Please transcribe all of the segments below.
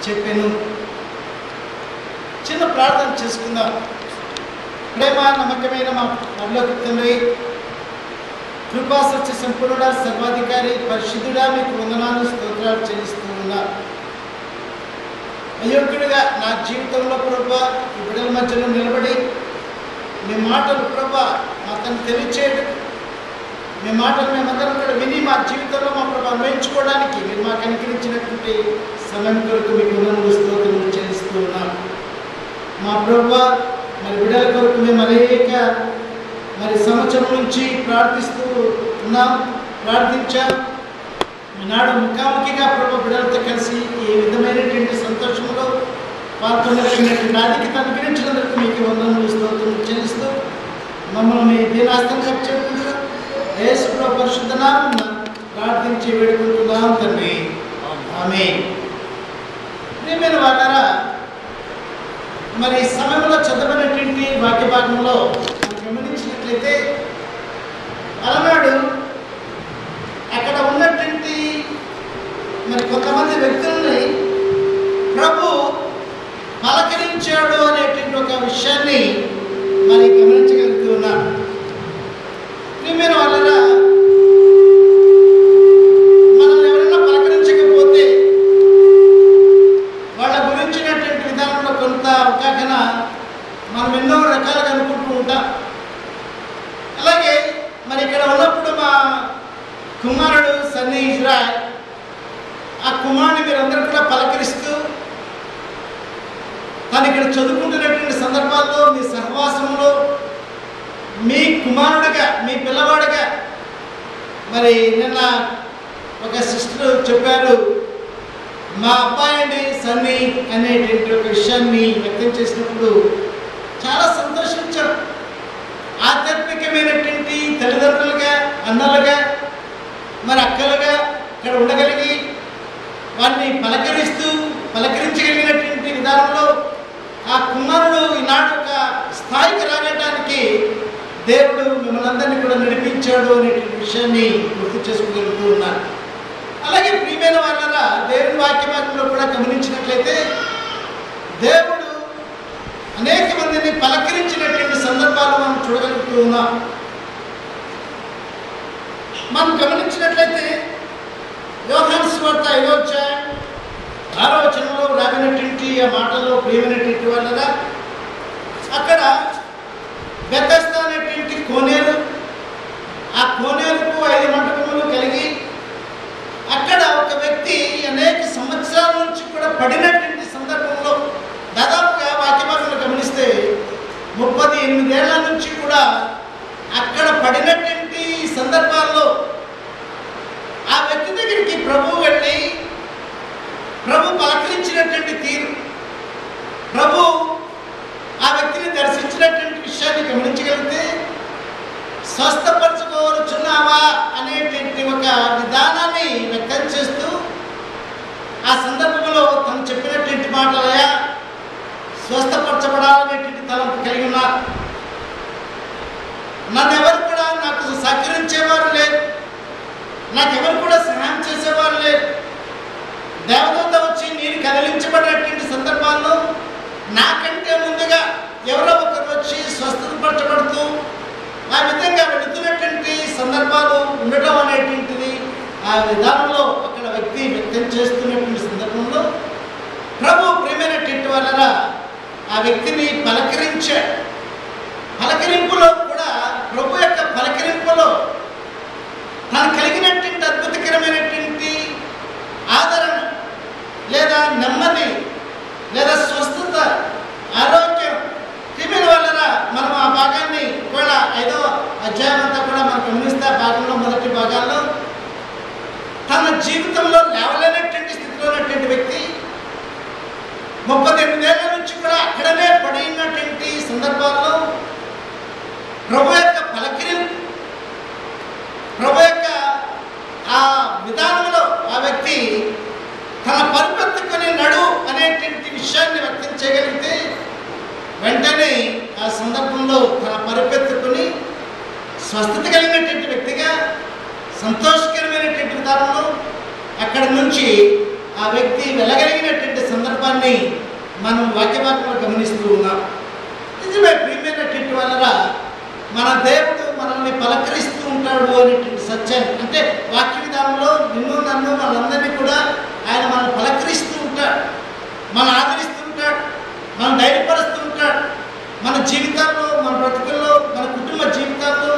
చెప్పాను. చిన్న ప్రార్థన చేసుకుందాం. ప్రేమ నమ్మకమైన మా పరలోక తండ్రి, కృపా సత్య సంపూర్ణ సర్వాధికారి పరిశుద్ధుడా, మీకు వందనాలు స్తోత్రాలు చెల్లిస్తూ ఉన్నా. అయోగ్యుడిగా నా జీవితంలో ప్రభా ఈ బిడ్డల మధ్యలో నిలబడి మీ మాటలు ప్రభా మాకు తెలియచేయడం, మీ మాటలు మేమందరం కూడా విని మా జీవితంలో మా ప్రభా అన్వయించుకోవడానికి మీరు మాకు అనుగ్రహించినటువంటి సమయం కొరకు మీకు వందనాలు స్తోత్రాలు చెల్లిస్తూ ఉన్నాం. మా ప్రభా మరి బిడ్డల కొరకు మేము అనేక సంవత్సరం నుంచి ప్రార్థిస్తూ ఉన్నాం, ప్రార్థించాం. ఈనాడు ముఖాముఖిగా ప్రభు బిడ్డలతో కలిసి ఈ విధమైనటువంటి సంతోషంలో పాల్గొనగలిగినటువంటి ఆధిక్యత అనుగ్రహించినందుకు మీకు వందనములు స్తోత్రములు చెల్లిస్తూ మమ్మల్ని మీ దీనాస్తంగా చెప్పుకుంటూ యేసు ప్రభు పరిశుద్ధ నామమున ప్రార్థించి వేడుకుంటున్నాం తండ్రి, ఆమేన్. ప్రియమైన వారారా, మరి ఈ సమయంలో చదవనటువంటి వాక్య భాగంలో గమనించినట్లయితే అలనాడు అక్కడ ఉన్నటువంటి మరి కొంతమంది వ్యక్తుల్ని ప్రభు పలకరించాడు అనేటువంటి ఒక విషయాన్ని మరి గమనించగలుగుతూ ఉన్నాం. ప్రియమైన వాళ్ళరా, మనల్ని ఎవరైనా పలకరించకపోతే వాళ్ళ గురించినటువంటి విధానంలో కొంత అవగాహన మనం ఎన్నో రకాలుగా అనుకుంటూ ఉంటాం. అలాగే మరి ఇక్కడ ఉన్నప్పుడు మా కుమారుడు సన్నీ ఇజ్రాయెల్, ఆ కుమారుని మీరందరూ కూడా పలకరిస్తూ తను ఇక్కడ చదువుకుంటున్నటువంటి సందర్భాల్లో మీ సహవాసంలో మీ కుమారుడిగా మీ పిల్లవాడిగా మరి నిన్న ఒక సిస్టర్ చెప్పారు, మా అబ్బాయి అండి సన్నీ అనేటువంటి ఒక విషయాన్ని వ్యక్తం చేసినప్పుడు చాలా సంతోషించాం. ఆధ్యాత్మికమైనటువంటి తల్లిదండ్రులుగా, అన్నలుగా, మరి అక్కలుగా ఇక్కడ ఉండగలిగి వారిని పలకరించగలిగినటువంటి విధానంలో ఆ కుమారుడు ఈనాడు ఒక స్థాయికి రాగటానికి దేవుడు మిమ్మల్ని అందరినీ కూడా నడిపించాడు అనేటువంటి విషయాన్ని గుర్తు చేసుకోగలుగుతూ ఉన్నారు. అలాగే ప్రియమైన వాళ్ళరా, దేవుని వాక్య భాగంలో కూడా గమనించినట్లయితే దేవుడు అనేక మందిని పలకరించినటువంటి సందర్భాలు మనం చూడగలుగుతూ ఉన్నాం. మనం గమనించినట్లయితే యోహాను సువార్త 5వ అధ్యాయం 6వ వచనంలో రాబడినటువంటి ఆ మాటల్లో ప్రియమైనటువంటి వాళ్ళగా అక్కడ బెతెస్దా అనేటువంటి కోనేరు, ఆ కోనేరుకు 5 మంటపములు కలిగి అక్కడ ఒక వ్యక్తి అనేక సంవత్సరాల నుంచి కూడా పడినటువంటి సందర్భంలో దాదాపుగా వాక్యభాగంలో గమనిస్తే 38 ఏళ్ల నుంచి కూడా అక్కడ పడినటువంటి సందర్భాల్లో ఆ వ్యక్తి దగ్గరికి ప్రభు వెళ్ళి ప్రభు పలకరించినటువంటి తీరు, ప్రభు ఆ వ్యక్తిని దర్శించినటువంటి విషయాన్ని గమనించగలిగితే స్వస్థపరచుకోవచ్చున్నావా అనేటువంటి ఒక విధానాన్ని వ్యక్తం చేస్తూ ఆ సందర్భంలో తను చెప్పినటువంటి మాటలయా స్వస్థపరచబడాలనేటువంటి తలంపు కలిగి ఉన్నారు. నన్ను ఎవరు కూడా నాకు సహకరించేవారు లేరు, నాకెవరు కూడా సహాయం చేసేవారు లేరు. దేవదూత వచ్చి నేను కదిలించబడినటువంటి సందర్భాల్లో నాకంటే ముందుగా ఎవరో ఒకరు వచ్చి స్వస్థపరచబడుతూ ఆ విధంగా వెళుతున్నటువంటి సందర్భాలు ఉండటం అనేటువంటిది ఆ విధానంలో అక్కడ వ్యక్తి వ్యక్తం చేస్తున్నటువంటి సందర్భంలో ప్రభు ప్రియమైనటువంటి వలన ఆ వ్యక్తిని పలకరించాడు. పలకరింపులో కూడా ప్రభు యొక్క పలకరింపులో తను కలిగినటువంటి అద్భుతకరమైనటువంటి ఆదరణ లేదా నెమ్మది లేదా స్వస్థత, ఆరోగ్యం ప్రియమైన వలన మనం ఆ భాగాన్ని ఒకవేళ 5వ అధ్యాయం అంతా కూడా మనం గమనిస్తే ఆ భాగంలో మొదటి భాగాల్లో తన జీవితంలో లేవలేనటువంటి స్థితిలో ఉన్నటువంటి వ్యక్తి 38 ఏళ్ల నుంచి కూడా అక్కడనే పడి ఉన్నటువంటి సందర్భాల్లో ప్రభు యొక్క పలకరింపు, ప్రభు యొక్క ఆ విధానంలో ఆ వ్యక్తి తన పరిపెత్తుకొని నడు అనేటువంటి విషయాన్ని వ్యక్తం చేయగలిగితే వెంటనే ఆ సందర్భంలో తన పరిపెత్తుకొని స్వస్థత కలిగినటువంటి వ్యక్తిగా సంతోషకరమైనటువంటి విధానంలో అక్కడి నుంచి ఆ వ్యక్తి వెళ్ళగలిగినటువంటి సందర్భం విధానాన్ని మనం వాక్యవాక్యంలో గమనిస్తూ ఉన్నాం. నిజమే ప్రియమైనటువంటి వాళ్ళ మన దేవుడు మనల్ని పలకరిస్తూ ఉంటాడు అనేటువంటి సత్యాన్ని, అంటే వాక్య విధానంలో నిన్ను నన్ను మనందరినీ కూడా ఆయన మనల్ని పలకరిస్తూ ఉంటాడు, మనం ఆదరిస్తూ ఉంటాడు, మనం ధైర్యపరుస్తూ ఉంటాడు. మన జీవితాల్లో, మన బ్రతుకుల్లో, మన కుటుంబ జీవితాల్లో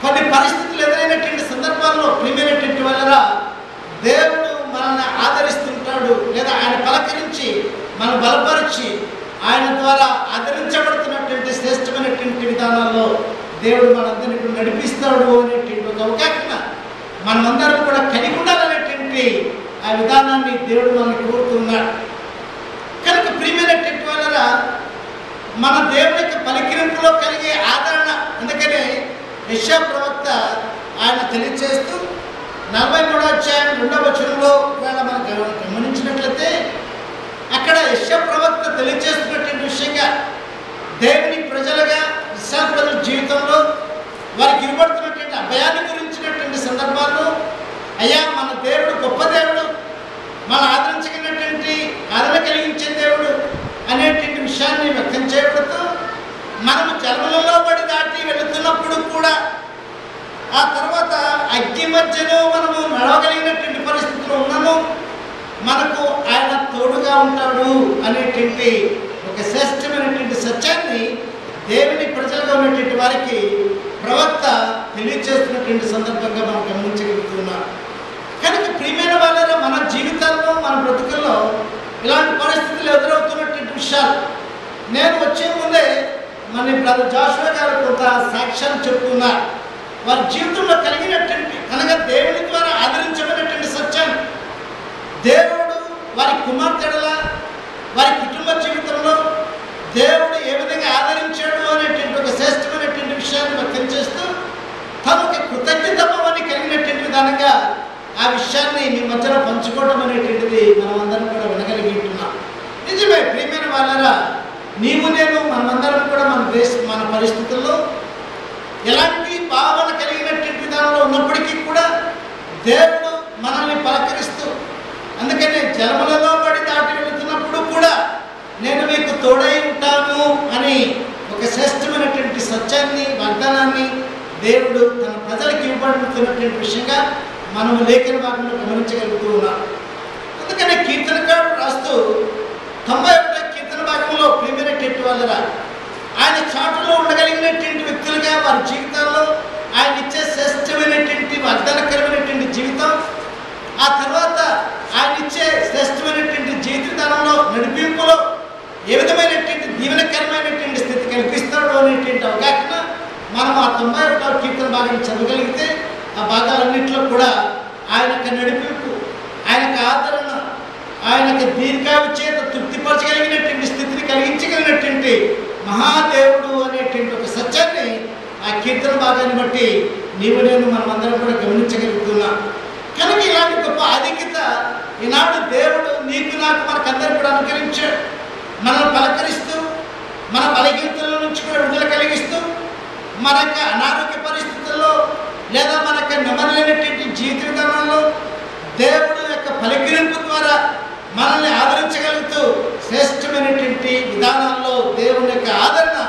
కొన్ని పరిస్థితులు ఎదురైనటువంటి సందర్భాల్లో ప్రియమైనటువంటి వాళ్ళ దేవుడు మనల్ని ఆదరిస్తుంటాడు, లేదా ఆయన పలకరించి మనం బలపరిచి ఆయన ద్వారా ఆదరించబడుతున్నటువంటి శ్రేష్టమైనటువంటి విధానాల్లో దేవుడు మనందరినీ కూడా నడిపిస్తాడు అనేటువంటి ఒక అవకాశం మనమందరం కూడా కలిగి ఉండాలనేటువంటి ఆ విధానాన్ని దేవుడు మనల్ని కోరుతున్నాడు. కనుక ప్రియమైనటువంటి వాళ్ళ మన దేవుని యొక్క పలికిరింపులో కలిగే ఆదరణ, అందుకనే యెషయా ప్రవక్త ఆయన తెలియజేస్తూ 43వ అధ్యాయం 2వ వచనంలో ఒకవేళ మనం గమనించినట్లయితే అక్కడ యెషయా ప్రవక్త తెలియజేస్తున్నటువంటి విషయంగా దేవుని ప్రజలుగా ఇశ్రాయేలు ప్రజల జీవితంలో వారికి ఇవ్వబడుతున్నటువంటి అభయాన్ని గురించినటువంటి సందర్భాల్లో, అయ్యా మన దేవుడు గొప్ప దేవుడు, మన ఆదరించగలిగినటువంటి ఆదరణ కలిగించే దేవుడు అనేటువంటి విషయాన్ని వ్యక్తం చేయబడుతూ, మనము జలములలో పడి దాటి వెళుతున్నప్పుడు కూడా ఆ తర్వాత అగ్ని మధ్యలో మనము నడవగలిగినటువంటి పరిస్థితులు ఉన్నాము, మనకు ఆయన తోడుగా ఉంటాడు అనేటువంటి ఒక శ్రేష్టమైనటువంటి సత్యాన్ని దేవుని ప్రజలుగా ఉన్నటువంటి వారికి ప్రవక్త తెలియజేస్తున్నటువంటి సందర్భంగా మనం గమనించగలుగుతున్నాం. కనుక ప్రియమైన వాళ్ళ మన జీవితాల్లో, మన బ్రతుకుల్లో ఇలాంటి పరిస్థితులు ఎదురవుతున్నటువంటి విషయాలు నేను వచ్చే ముందే మన బ్రదర్ జాషువా గారు కొంత సాక్ష్యాన్ని చెప్తున్నారు. వారి జీవితంలో కలిగినటువంటి అనగా దేవుని ద్వారా ఆదరించబడినటువంటి సత్యాన్ని, దేవుడు వారి కుమార్తెడల వారి కుటుంబ జీవితంలో దేవుడు ఏ విధంగా ఆదరించాడు అనేటువంటి ఒక శ్రేష్టమైనటువంటి విషయాన్ని వ్యక్తం చేస్తూ తను ఒక కృతజ్ఞతమని కలిగినటువంటి విధానంగా ఆ విషయాన్ని మీ మధ్యలో పంచుకోవడం అనేటువంటిది మనం అందరం కూడా వినగలిగి ఉంటున్నాం. నిజమే ప్రియమైన వాళ్ళరా, నీవు నేను మనమందరం కూడా మన పరిస్థితుల్లో ఎలాంటి భావన కలిగినటువంటి విధానంలో ఉన్నప్పటికీ కూడా దేవుడు మనల్ని పలకరిస్తూ, అందుకనే జలములలో పడి దాటి వెళుతున్నప్పుడు కూడా నేను మీకు తోడై ఉంటాను అని ఒక శ్రేష్టమైనటువంటి సత్యాన్ని, వాగ్దానాన్ని దేవుడు తన ప్రజలకు ఇవ్వబడుతున్నటువంటి విషయంగా మనము లేఖన భాగంలో గమనించగలుగుతూ ఉన్నాం. అందుకనే కీర్తనకారుడు రాస్తూ 91వ కీర్తన భాగంలో ప్రియమైనటువంటి వాళ్ళ ఆయన చాటులో ఉండగలిగినటువంటి వ్యక్తులుగా వారి జీవితాల్లో ఆయన ఇచ్చే శ్రేష్టమైనటువంటి వాగ్దానకరమైనటువంటి జీవితం, ఆ తర్వాత ఆయన ఇచ్చే శ్రేష్టమైనటువంటి జీవిత విధానంలో నడిపింపులో ఏ విధమైనటువంటి దీవెనకరమైనటువంటి స్థితి కల్పిస్తాడు అనేటువంటి అవగాహన మనం ఆ 91వ కీర్తన భాగాన్ని చదవగలిగితే ఆ భాగాలన్నింటిలో కూడా ఆయన యొక్క నడిపింపు, ఆయన యొక్క ఆదరణ, ఆయన యొక్క దీర్ఘాయు చేత తృప్తిపరచగలిగినటువంటి స్థితిని కలిగించగలిగినటువంటి మహాదేవుడు అనేటువంటి ఒక సత్యాన్ని ఆ కీర్తన భాగాన్ని బట్టి నీవు నేను మనమందరం కూడా గమనించగలుగుతున్నాం. కనుక ఇలాంటి గొప్ప ఆధిక్యత ఈనాడు దేవుడు నీకు నాకు మనకందరూ కూడా అనుకరించాడు. మనల్ని పలకరిస్తూ, మన బలహీనతల నుంచి కూడా విడుదల కలిగిస్తూ, మన యొక్క అనారోగ్య పరిస్థితుల్లో లేదా మన యొక్క నెమ్మదిలేనటువంటి జీవిత విధానంలో దేవుడు యొక్క పలకరింపు ద్వారా మనల్ని ఆదరించగలుగుతూ శ్రేష్టమైనటువంటి విధానాల్లో దేవుని యొక్క ఆదరణ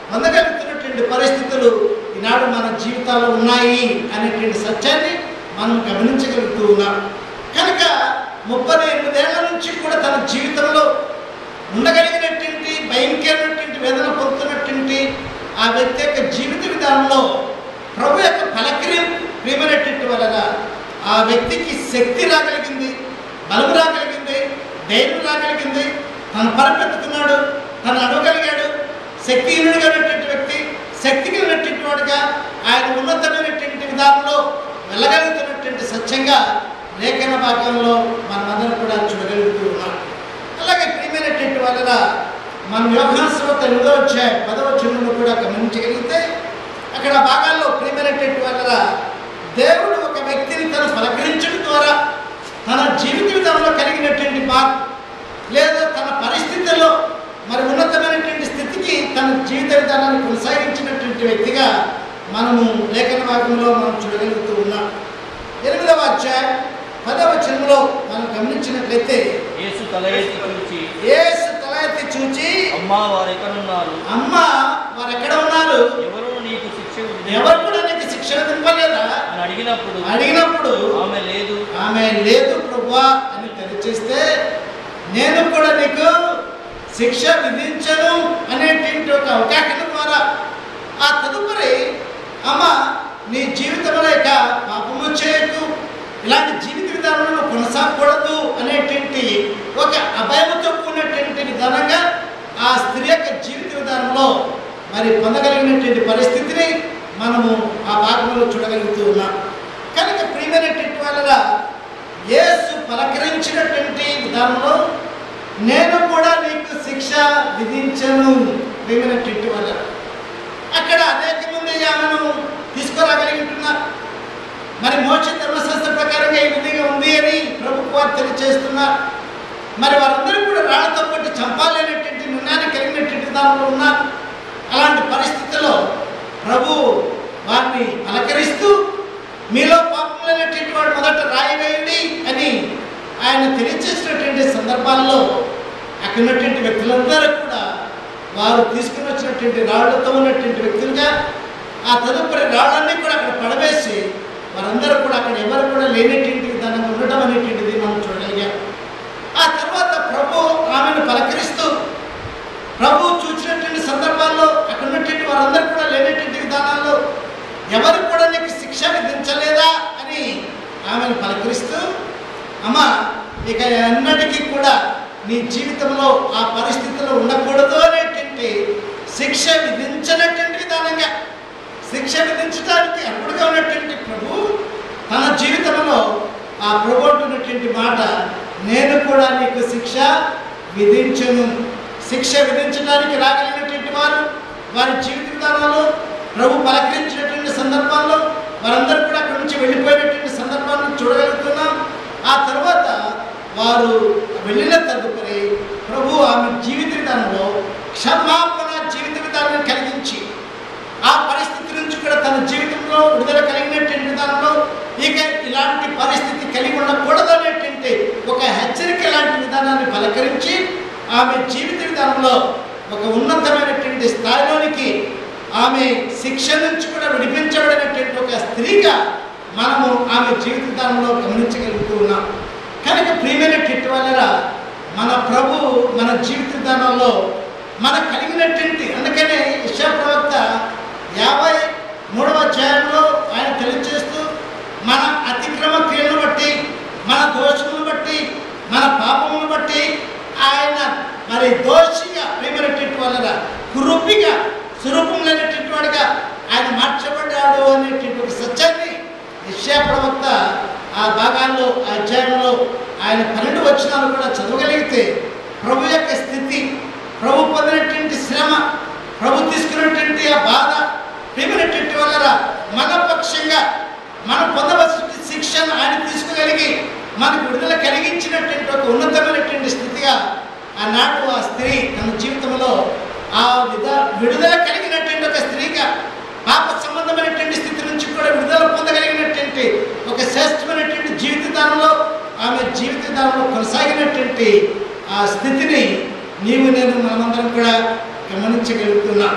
పొందగలుగుతున్నటువంటి పరిస్థితులు ఈనాడు మన జీవితాల్లో ఉన్నాయి అనేటువంటి సత్యాన్ని మనం గమనించగలుగుతూ ఉన్నాం. కనుక 38 ఏళ్ల నుంచి కూడా తన జీవితంలో ఉండగలిగినటువంటి భయంకరమైనటువంటి వేదన పొందుతున్నటువంటి ఆ వ్యక్తి యొక్క జీవిత విధానంలో ప్రభు యొక్క పలకరింపు ప్రియమైనటువంటి వలన ఆ వ్యక్తికి శక్తి రాగలిగింది, బలం రాగలిగింది, ధైర్యం రాగలిగింది, తను పరిపెత్తుకున్నాడు, తను అడగలిగాడు. శక్తిహీనుడిగా ఉన్నటువంటి వ్యక్తి శక్తి కలిగినటువంటి వాడుగా ఆయన ఉన్నతమైనటువంటి విధానంలో వెళ్ళగలుగుతున్నటువంటి సత్యంగా లేఖన భాగంలో మనమందరం కూడా చూడగలుగుతూ ఉన్నాం. అలాగే ప్రియమైనటువంటి వలన మనం యోహాను సువార్త 8వ అధ్యాయం 10వ వచనంలో కూడా గమనించగలిగితే అక్కడ భాగాల్లో ప్రియమైనటువంటి వలన దేవుడు ఒక వ్యక్తిని తను పలకరించడం ద్వారా తన జీవిత విధానంలో కలిగినటువంటి మార్పు లేదా తన పరిస్థితుల్లో మరి ఉన్నతమైనటువంటి స్థితికి తన జీవిత విధానాన్ని కొనసాగించినటువంటి వ్యక్తిగా మనము లేఖన భాగంలో మనం చూడగలుగుతూ ఉన్నాం. 8వ అధ్యాయం 10వ వచనంలో మనం గమనించినట్లయితే యేసు తల ఎత్తి చూచి అమ్మా వారు ఎక్కడ ఉన్నారు, ఎవరు నీకు శిక్ష ఎవరు కూడా నీకు శిక్ష విధింపలేదా అని అడిగినప్పుడు ఆమె లేదు ప్రభువా అని తెలియచేస్తే, నేను కూడా నీకు శిక్ష విధించను అనేటువంటి ఒక అవకాశం ద్వారా ఆ తదుపరి అమ్మ నీ జీవితంలో ఇక పాపము చేయకు, ఇలాంటి జీవిత విధానంలో కొనసాగకూడదు అనేటువంటి ఒక అభయంతో కూడినటువంటి విధానంగా ఆ స్త్రీ యొక్క జీవిత విధానంలో మరి పొందగలిగినటువంటి పరిస్థితిని మనము ఆ భాగంలో చూడగలుగుతూ ఉన్నాం. కనుక ప్రియమైనటువంటి వాళ్ళ యేసు పలకరించినటువంటి విధానంలో నేను కూడా నీకు శిక్ష విధించను. ప్రియమైనటువంటి వాళ్ళ అక్కడ అనేక మంది ఆమెను తీసుకురాగలుగుతున్నారు. మరి మోక్ష ధర్మశాస్త్ర ప్రకారంగా ఈ విధంగా ఉంది అని ప్రభుత్వ వారు తెలియజేస్తున్నారు. మరి వారందరూ కూడా రాళ్లతో కొట్టి చంపాలనేటువంటి నిర్ణయాన్ని కలిగినటువంటి దానిలో ఉన్నారు. అలాంటి పరిస్థితుల్లో ప్రభు వారిని అలంకరిస్తూ మీలో పాపం లేనటువంటి వాడు మొదట రాయి వేయండి అని ఆయన తెలియచేసినటువంటి సందర్భాల్లో అక్కడ ఉన్నటువంటి వ్యక్తులందరూ కూడా వారు తీసుకుని వచ్చినటువంటి రాళ్లతో ఉన్నటువంటి వ్యక్తులుగా ఆ తదుపరి రాళ్ళన్నీ కూడా అక్కడ పడవేసి వారందరూ కూడా అక్కడ ఎవరు కూడా లేనటువంటి విధానంగా ఉండటం అనేటువంటిది మనం చూడగలిగాం. ఆ తర్వాత ప్రభు ఆమెను పలకరిస్తూ ప్రభు చూసినటువంటి సందర్భాల్లో అక్కడ ఉన్నటువంటి వారందరూ కూడా లేనటువంటి విధానాల్లో ఎవరు కూడా నీకు శిక్ష విధించలేదా అని ఆమెను పలకరిస్తూ, అమ్మ ఇక ఎన్నటికీ కూడా నీ జీవితంలో ఆ పరిస్థితిలో ఉండకూడదు అనేటువంటి శిక్ష విధించినటువంటి విధానంగా, శిక్ష విధించడానికి అర్హుడుగా ఉన్నటువంటి ప్రభు తన జీవితంలో ఆ ప్రభు అంటున్నటువంటి మాట, నేను కూడా నీకు శిక్ష విధించను. శిక్ష విధించడానికి రాగలిగినటువంటి వారు వారి జీవిత విధానంలో ప్రభు పలకరించినటువంటి సందర్భాల్లో వారందరూ కూడా అక్కడి నుంచి వెళ్ళిపోయినటువంటి సందర్భాలను చూడగలుగుతున్నాం. ఆ తర్వాత వారు వెళ్ళిన తదుపరి ప్రభు ఆమె జీవిత విధానంలో క్షమాపణ జీవిత విధానాన్ని కలిగించి ఆ పరిస్థితి నుంచి కూడా తన జీవితంలో విడుదల కలిగినటువంటి విధానంలో ఇక ఇలాంటి పరిస్థితి కలిగి ఉండకూడదు అనేటువంటి ఒక హెచ్చరిక లాంటి విధానాన్ని పలకరించి ఆమె జీవిత విధానంలో ఒక ఉన్నతమైనటువంటి స్థాయిలోనికి ఆమె శిక్ష నుంచి కూడా విడిపించబడినటువంటి ఒక స్త్రీగా మనము ఆమె జీవిత విధానంలో గమనించగలుగుతూ ఉన్నాం. కనుక ప్రియమైనటువంటి వాళ్ళ మన ప్రభు మన జీవిత విధానంలో మనకు కలిగినటువంటి, అందుకనే యెషయా ప్రవక్త 53వ అధ్యాయంలో ఆయన తెలియజేస్తూ మన అతిక్రమ క్రియలను బట్టి, మన దోషములను బట్టి, మన పాపములను బట్టి ఆయన మరి దోషిగా ప్రియమైనటువంటి వాళ్ళ కురూపిగా స్వరూపం లేనటువంటి వాడిగా ఆయన మార్చబడ్డాడు అనేటువంటి ఒక సత్యాన్ని యెషయా ప్రవక్త ఆ భాగాల్లో ఆ అధ్యాయంలో ఆయన 12 వచనాలు కూడా చదవగలిగితే ప్రభు యొక్క స్థితి, ప్రభు పొందినటువంటి శ్రమ, ప్రభు తీసుకున్నటువంటి ఆ బాధ ప్రియమైనటువంటి వాళ్ళ మన పక్షంగా మనం పొందవలసిన శిక్షను ఆయన తీసుకోగలిగి మనకు విడుదల కలిగించినటువంటి ఒక ఉన్నతమైనటువంటి స్థితిగా ఆనాడు ఆ స్త్రీ తన జీవితంలో ఆ విడుదల కలిగినటువంటి ఒక స్త్రీగా పాప సంబంధమైనటువంటి స్థితి నుంచి కూడా విడుదల పొందగలిగినటువంటి ఒక శ్రేష్టమైనటువంటి జీవిత విధానంలో ఆమె జీవిత విధానంలో కొనసాగినటువంటి ఆ స్థితిని నీవు నేను మనమందరం కూడా గమనించగలుగుతున్నాం.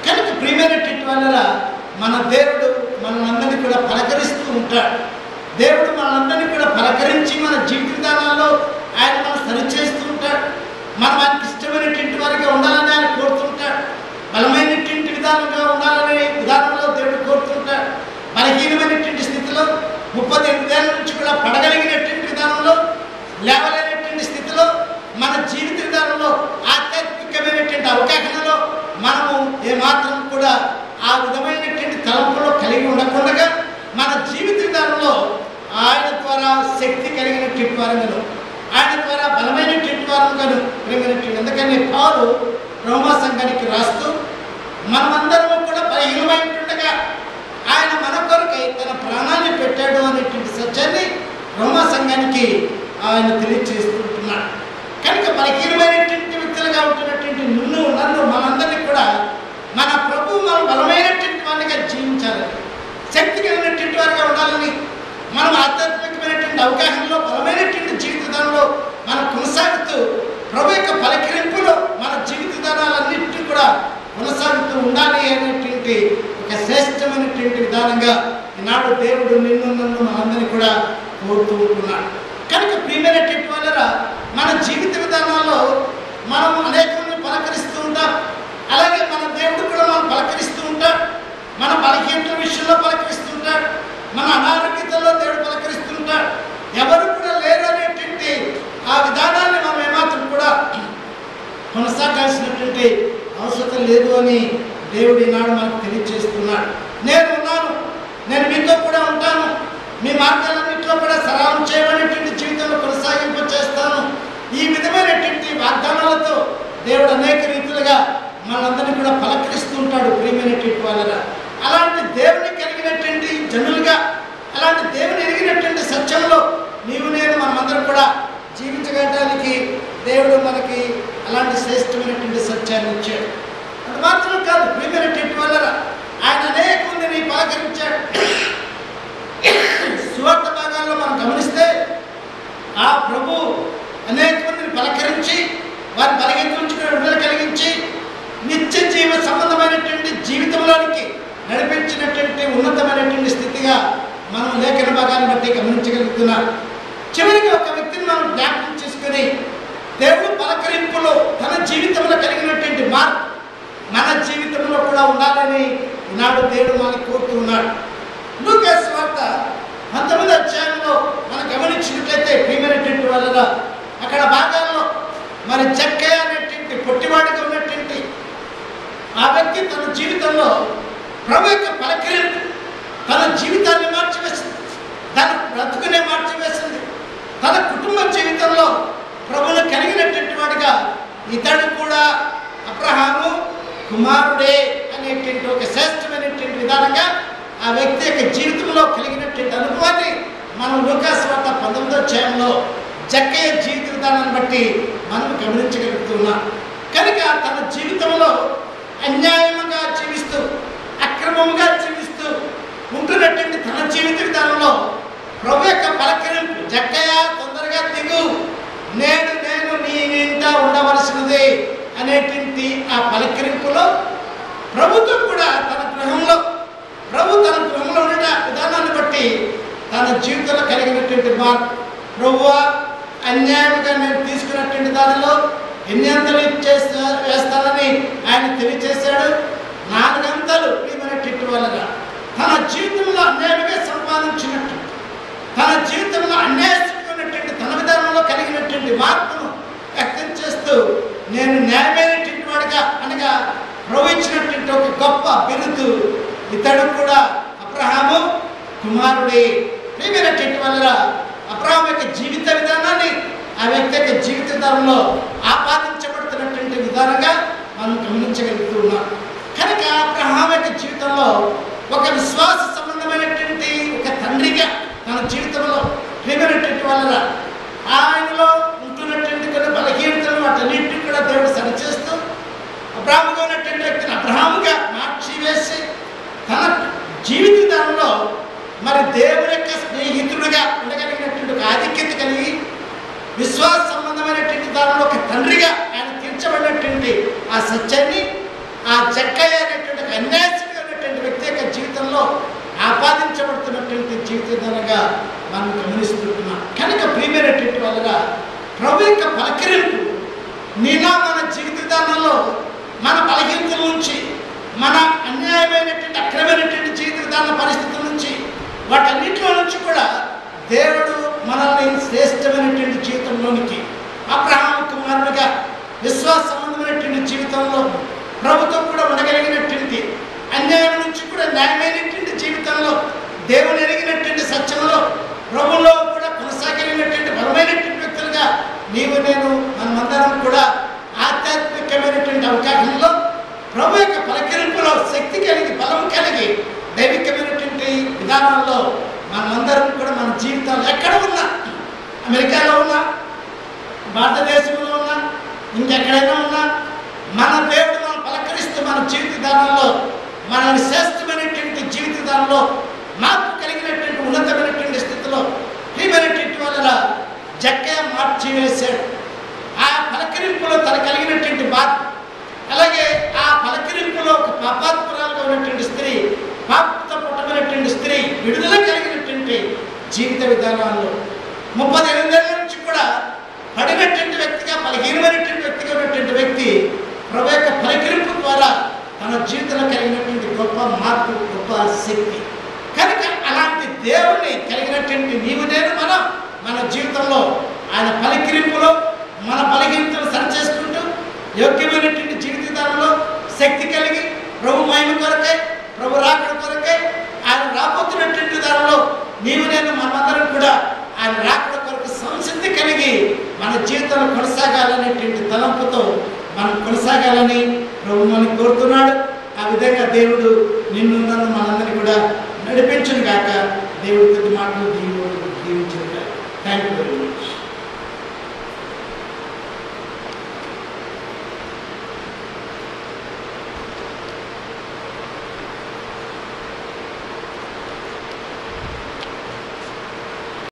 కనుక ప్రియమైనటువంటి వాళ్ళ మన దేవుడు మనందరినీ కూడా పలకరిస్తూ ఉంటాడు. దేవుడు మనందరినీ కూడా పలకరించి మన జీవిత విధానాల్లో ఆయన మనం సరిచేస్తూ ఉంటాడు. మనం ఆయనకి ఇష్టమైనటువంటి వారిగా ఉండాలని ఆయన కోరుతుంటాడు. బలమైనటువంటి విధానంగా ఉండాలనే విధానంలో దేవుడు కోరుతుంటాడు. బలహీనమైనటువంటి స్థితిలో 38 ఏళ్ళ నుంచి కూడా పడగలిగినటువంటి విధానంలో, లేవలేనటువంటి స్థితిలో మన జీవిత విధానంలో ఆధ్యాత్మికమైనటువంటి అవకాశాలలో మనము ఏమాత్రం కూడా ఆ విధమైనటువంటి తలంపులో కలిగి ఉండకుండా మన జీవిత విధానంలో ఆయన ద్వారా శక్తి కలిగినటువంటి వారంగాను, ఆయన ద్వారా బలమైనటువంటి వారంగాను ప్రేమైనటువంటి. అందుకని పౌలు రోమా సంఘానికి రాస్తూ మనమందరము కూడా బలహీనమైనట్టుగా ఆయన మన కొరకై తన ప్రాణాన్ని పెట్టాడు అనేటువంటి సత్యాన్ని రోమా సంఘానికి ఆయన తెలియజేస్తుంటున్నాడు. కనుక బలహీనమైనటువంటి వ్యక్తులుగా ఉంటున్నటువంటి నన్ను మనందరినీ కూడా మన ప్రభు మనం బలమైనటువంటి వారిగా జీవించాలని, శక్తి కలిగినటువంటి వారిగా ఉండాలని, మనం ఆధ్యాత్మికమైనటువంటి అవగాహనలో బలమైనటువంటి జీవిత విధానంలో మనం కొనసాగుతూ ప్రభు యొక్క పలకరింపులో మన జీవిత విధానాలన్నింటినీ కూడా కొనసాగుతూ ఉండాలి అనేటువంటి ఒక శ్రేష్టమైనటువంటి విధానంగా ఈనాడు దేవుడు నిన్ను నన్ను మనందరినీ కూడా కోరుతూ ఉంటున్నాడు. కనుక ప్రియమైనటువంటి వాళ్ళరా, మన జీవిత విధానాల్లో మనం అనేక మంది పలకరిస్తూ ఉంటాం. అలాగే మన దేవుడు కూడా మనం పలకరిస్తూ ఉంటాడు. మన బలహీనతల విషయంలో పలకరిస్తూ ఉంటాడు. మన అనారోగ్యతల్లో దేవుడు పలకరిస్తూ ఉంటాడు. ఎవరు కూడా లేరు అనేటువంటి ఆ విధానాన్ని మనం ఏమాత్రం కూడా కొనసాగాల్సినటువంటి అవసరం లేదు అని దేవుడు ఈనాడు మనకు తెలియజేస్తున్నాడు. నేను ఉన్నాను, నేను మీతో కూడా ఉంటాను, మీ మార్గాలన్నింటిలో కూడా సరళం చేయబడినటువంటి జీవితంలో కొనసాగింపు చేస్తాను. ఈ విధమైనటువంటి వాగ్దానాలతో దేవుడు అనేక రీతులుగా మనందరినీ కూడా పలకరిస్తూ ఉంటాడు. ప్రియమైనటువంటి వాళ్ళగా అలాంటి దేవుని కలిగినటువంటి జనులుగా, అలాంటి దేవుని ఎరిగినటువంటి సత్యంలో నీవు నేను మనమందరం కూడా జీవించగలడానికి దేవుడు మనకి అలాంటి శ్రేష్టమైనటువంటి సత్యాన్ని ఇచ్చాడు. అది మాత్రం కాదు, ప్రియమైనటువంటి వాళ్ళగా ఆయన అనేక మందిని పలకరించాడు. సువార్త భాగాల్లో మనం గమనిస్తే ఆ ప్రభు అనేక మందిని పలకరించి వారి బలహీనత నుంచి విడుదల కలిగించి నిత్య జీవ సంబంధమైనటువంటి జీవితంలోనికి నడిపించినటువంటి ఉన్నతమైనటువంటి స్థితిగా మనం లేఖన భాగాన్ని బట్టి గమనించగలుగుతున్నాం. చివరికి ఒక వ్యక్తిని మనం జ్ఞాపకం చేసుకుని దేవుడు పలకరింపులో తన జీవితంలో కలిగినటువంటి మార్పు మన జీవితంలో కూడా ఉండాలని ఈనాడు దేవుడు మనకి కోరుతూ ఉన్నాడు. లూకా సువార్త 19వ అధ్యాయంలో మనం గమనించినట్లయితే ప్రియమైనటువంటి వల్ల అక్కడ భాగాల్లో మరి జక్కయ్య అనేటువంటి పొట్టివాడిగా ఉన్నటువంటి ఆ వ్యక్తి తన జీవితంలో ప్రభు యొక్క పలకరింపు తన జీవితాన్ని మార్చివేసింది, తన బ్రతుకునే మార్చివేసింది. తన కుటుంబ జీవితంలో ప్రభువును కలిగినటువంటి వాడిగా ఇతడు కూడా అబ్రహాము కుమారుడే అనేటువంటి ఒక శ్రేష్టమైనటువంటి విధానంగా ఆ వ్యక్తి యొక్క జీవితంలో కలిగినటువంటి అనుభవాన్ని మనం లూకా సువార్త 19వ అధ్యాయంలో జక్కయ్య జీవిత విధానాన్ని బట్టి మనం గమనించగలుగుతున్నాం. కనుక తన జీవితంలో అన్యాయముగా జీవిస్తూ అక్రమముగా జీవిస్తూ ఉంటున్నటువంటి తన జీవిత విధానంలో ప్రభు యొక్క పలకరింపు, జక్కయ్య తొందరగా దిగు, నేను నీ ఇంట ఉండవలసినది అనేటువంటి ఆ పలకరింపులో ప్రభుత్వం కూడా తన గృహంలో ఉన్న విధానాన్ని బట్టి తన జీవితంలో కలిగినటువంటి మార్పు, ప్రభువా అన్యాయంగా నేను తీసుకున్నటువంటి దానిలో ఎన్నింతలు వేస్తానని ఆయన తెలియజేశాడు. 4 అంతలు ప్రియమైనటువంటి వాళ్ళగా తన జీవితంలో అన్యాయంగా సంపాదించినట్టు, తన జీవితంలో అన్యాయమైనటువంటి తన విధానంలో కలిగినటువంటి మార్పును వ్యక్తం చేస్తూ నేను న్యాయమైనటువంటి వాడిగా అనగా ప్రవహించినటువంటి ఒక గొప్ప బిరుదు ఇతడు కూడా అబ్రహాము కుమారుడే. ప్రియమైనటువంటి వల్ల అబ్రహాము యొక్క జీవిత విధానాన్ని ఆ వ్యక్తి యొక్క జీవిత విధానంలో ఆపాదించబడుతున్నటువంటి విధానంగా మనం గమనించగలుగుతూ ఉన్నాం. కనుక అబ్రహాము యొక్క జీవితంలో ఒక విశ్వాస సంబంధమైనటువంటి ఒక తండ్రిగా తన జీవితంలో ప్రియమైనటువంటి వల్ల ఆయనలో ఉంటున్నటువంటి కొన్ని బలహీనతలు వాటన్నింటినీ కూడా దేవుడు సరిచేస్తూ అబ్రహాముగా ఉన్నటువంటి వ్యక్తిని అబ్రహాముగా మార్చివేసి తన జీవిత విధానంలో మరి దేవుని యొక్క స్నేహితుడిగా ఉండగలిగినటువంటి ఒక ఆధిక్యత కలిగి విశ్వాస సంబంధమైనటువంటి దానిలో ఒక తండ్రిగా ఆయన తీర్చబడినటువంటి ఆ సత్యాన్ని ఆ జక్కయ్య అనేటువంటి ఒక అన్యాయమైనటువంటి వ్యక్తి యొక్క జీవితంలో ఆపాదించబడుతున్నటువంటి జీవిత విధానంగా మనం గమనిస్తుంటున్నాం. కనుక ప్రియమైనటువంటి వాళ్ళగా ప్రభు యొక్క పలకరింపు నీలా మన జీవిత విధానంలో మన బలహీనతల నుంచి, మన అన్యాయమైనటువంటి అక్రమైనటువంటి జీవిత విధాన పరిస్థితుల నుంచి, వాటన్నిటిలో నుంచి కూడా దేవుడు మనల్ని శ్రేష్టమైనటువంటి జీవితంలోనికి అబ్రహాము కుమారుడిగా విశ్వాస సంబంధమైనటువంటి జీవితంలో ప్రభుత్వం కూడా ఉండగలిగినటువంటి అన్యాయం నుంచి కూడా న్యాయమైనటువంటి జీవితంలో దేవుని ఎరిగినటువంటి సత్యంలో ప్రభులో కూడా కొనసాగలిగినటువంటి బలమైనటువంటి వ్యక్తులుగా నీవు నేను మనమందరం కూడా ఆధ్యాత్మికమైనటువంటి అవకాశంలో ప్రభు యొక్క పలకరింపులో శక్తి కలిగి బలం కలిగి దైవికమైనటువంటి విధానాల్లో మనమందరం కూడా మన జీవితాలు ఎక్కడ ఉన్నా, అమెరికాలో ఉన్నా, భారతదేశంలో ఉన్నా, ఇంకెక్కడైనా ఉన్నా, మన దేవుడు మనం పలకరిస్తూ మన జీవిత విధానంలో మనల్ని శ్రేష్టమైనటువంటి జీవిత విధానంలో మార్పు కలిగినటువంటి ఉన్నతమైనటువంటి స్థితిలో ప్రియమైనటువంటి జక్కయ్య మార్చివేశాడు. ఆ పలకరింపులో తన కలిగినటువంటి బాధ, అలాగే ఆ పలకరింపులో ఒక పాపాత్మరాలుగా ఉన్నటువంటి స్త్రీ, పాపంతో పుట్టమైనటువంటి స్త్రీ విడుదల కలిగినటువంటి జీవిత విధానాల్లో 38 ఏళ్ళ నుంచి కూడా పడినటువంటి వ్యక్తిగా, బలహీనమైనటువంటి వ్యక్తిగా ఉన్నటువంటి వ్యక్తి ప్రభు యొక్క పలకరింపు ద్వారా తన జీవితంలో కలిగినటువంటి గొప్ప మార్పు, గొప్ప శక్తి. కనుక అలాంటి దేవుణ్ణి కలిగినటువంటి నీవు నేను మన జీవితంలో ఆయన పలకరింపులో మన బలహీనతను సరిచేసుకుంటూ యోగ్యమైనటువంటి జీవిత విధానంలో శక్తి కలిగి ప్రభు మహిమ కొరకై, ప్రభు రాకడ కొరకై, ఆయన రాబోతున్నటువంటి విధానంలో నీవు నేను మనమందరం కూడా ఆయన రాకడ కొరకు సంసిద్ధి కలిగి మన జీవితంలో కొనసాగాలనేటువంటి తలంపుతో మనం కొనసాగాలని ప్రభు మనని కోరుతున్నాడు. ఆ విధంగా దేవుడు నిన్ను నన్ను మనందరినీ కూడా నడిపించును గాక. దేవుడి కొద్ది మాటలు దీవించును గాక. Thank you very much.